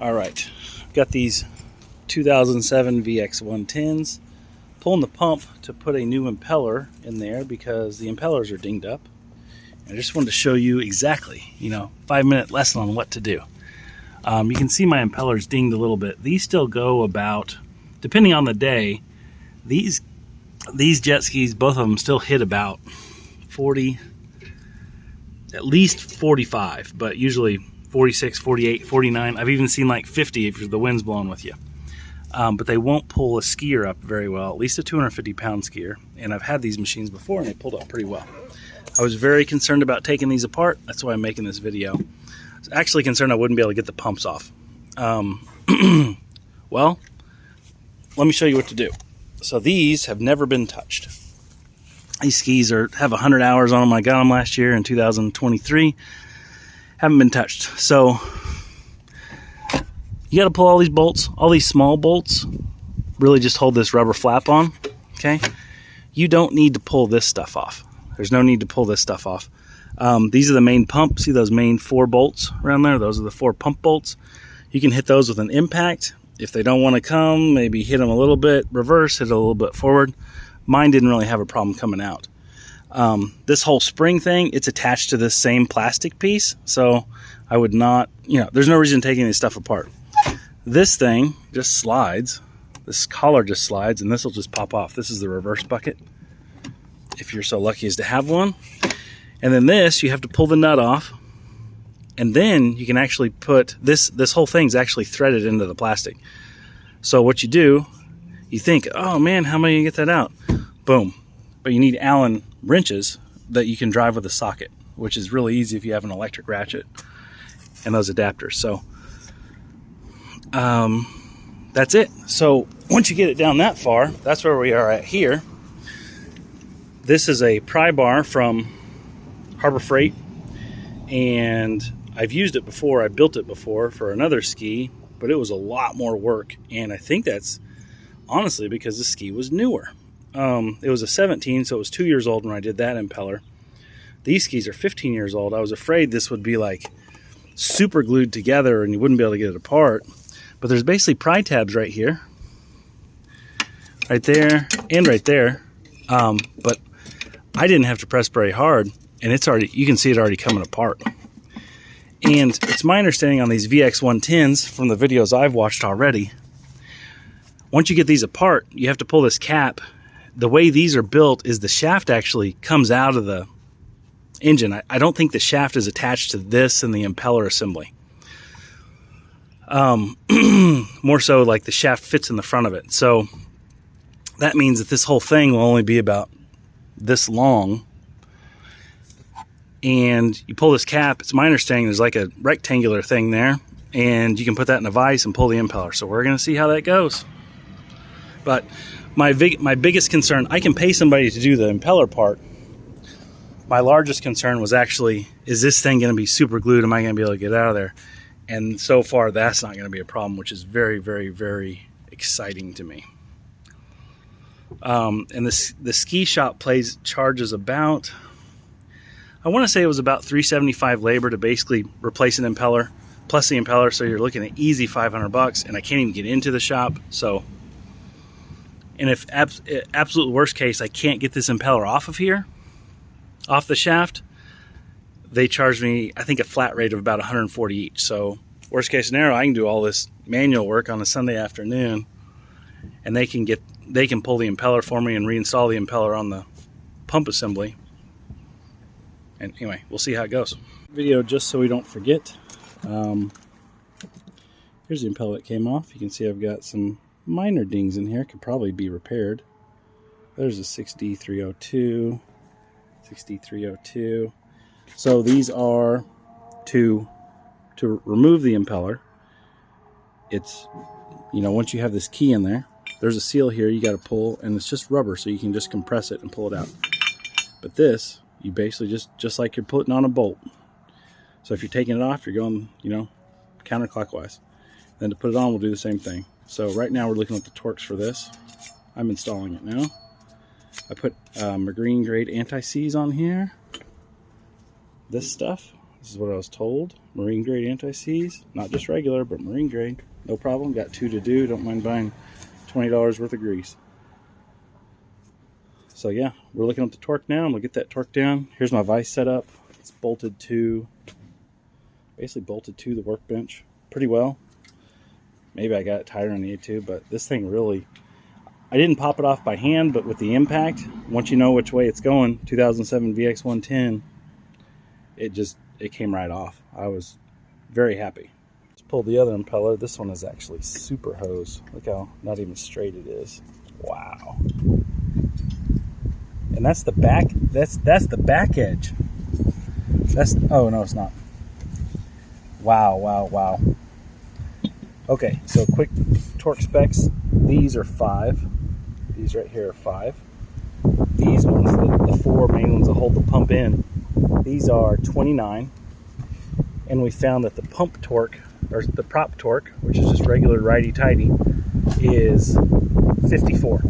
All right, got these 2007 VX110s. Pulling the pump to put a new impeller in there because the impellers are dinged up. And I just wanted to show you exactly, 5-minute lesson on what to do. You can see my impellers dinged a little bit. These still go about, depending on the day, these jet skis, both of them still hit about 40, at least 45, but usually 46, 48, 49. I've even seen like 50 if the wind's blowing with you. But they won't pull a skier up very well, at least a 250-pound skier. And I've had these machines before and they pulled up pretty well. I was very concerned about taking these apart. That's why I'm making this video. I was actually concerned I wouldn't be able to get the pumps off. Well, let me show you what to do. So these have never been touched. These skis have 100 hours on them. I got them last year in 2023. Haven't been touched. So you got to pull all these bolts, all these small bolts, really just hold this rubber flap on, okay? You don't need to pull this stuff off. There's no need to pull this stuff off. These are the main pumps. See those main 4 bolts around there? Those are the 4 pump bolts. You can hit those with an impact. If they don't want to come, maybe hit them a little bit, reverse, hit it a little bit forward. Mine didn't really have a problem coming out. This whole spring thing, it's attached to this same plastic piece, so I would not, there's no reason taking this stuff apart. This thing just slides. This collar just slides, and this will just pop off. This is the reverse bucket, if you're so lucky as to have one. And then this, you have to pull the nut off, and then you can actually put this whole thing's actually threaded into the plastic. So what you do, you think, oh man, how am I gonna get that out? Boom. But you need Allen wrenches that you can drive with a socket, which is really easy if you have an electric ratchet and those adapters. So that's it. So once you get it down that far, that's where we are at here. This is a pry bar from Harbor Freight, and I've used it before. I built it before for another ski, but it was a lot more work, and I think that's honestly because the ski was newer. It was a 17, so it was 2 years old when I did that impeller. These skis are 15 years old. I was afraid this would be like super glued together and you wouldn't be able to get it apart. But there's basically pry tabs right here, right there, and right there. But I didn't have to press very hard, and it's already, you can see it already coming apart. And it's my understanding on these VX110s from the videos I've watched already, once you get these apart, you have to pull this cap. The way these are built is the shaft actually comes out of the engine. I don't think the shaft is attached to this and the impeller assembly. More so like the shaft fits in the front of it. So that means that this whole thing will only be about this long. And you pull this cap, it's my understanding there's like a rectangular thing there, and you can put that in a vise and pull the impeller. So we're going to see how that goes. But my biggest concern, I can pay somebody to do the impeller part. My largest concern was actually, is this thing going to be super glued? Am I going to be able to get out of there? And so far, that's not going to be a problem, which is very, very, very exciting to me. And the ski shop charges about, I want to say it was about $375 labor to basically replace an impeller, plus the impeller, so you're looking at easy $500, and I can't even get into the shop. So, and if absolute worst case, I can't get this impeller off of here, off the shaft, they charge me, I think, a flat rate of about $140 each. So worst case scenario, I can do all this manual work on a Sunday afternoon, and they can pull the impeller for me and reinstall the impeller on the pump assembly. And anyway, we'll see how it goes. Video just so we don't forget. Here's the impeller that came off. You can see I've got some minor dings in here. Could probably be repaired. There's a 6D302, 6D302. So these are to remove the impeller. It's, once you have this key in there, there's a seal here you got to pull, and it's just rubber, so you can just compress it and pull it out. But this, you basically just like you're putting on a bolt. So if you're taking it off, you're going, counterclockwise. Then to put it on, we'll do the same thing. So right now we're looking at the torques for this. I'm installing it now. I put marine grade anti-seize on here. This stuff, This is what I was told. Marine grade anti-seize, not just regular, but marine grade. No problem. Got 2 to do. Don't mind buying $20 worth of grease. So yeah, we're looking at the torque now. I'm gonna get that torque down. Here's my vise setup. It's bolted to, basically bolted to the workbench pretty well. Maybe I got it tighter on the A2, but this thing really, I didn't pop it off by hand, but with the impact, once you know which way it's going, 2007 VX110, it came right off. I was very happy. Let's pull the other impeller. This one is actually super hose. Look how not even straight it is. Wow. And that's the back, that's the back edge. Oh no, it's not. Wow, wow, wow. Okay, so quick torque specs. These are 5. These right here are 5. These ones, the 4 main ones that hold the pump in, these are 29. And we found that the pump torque, or the prop torque, which is just regular righty-tighty, is 54.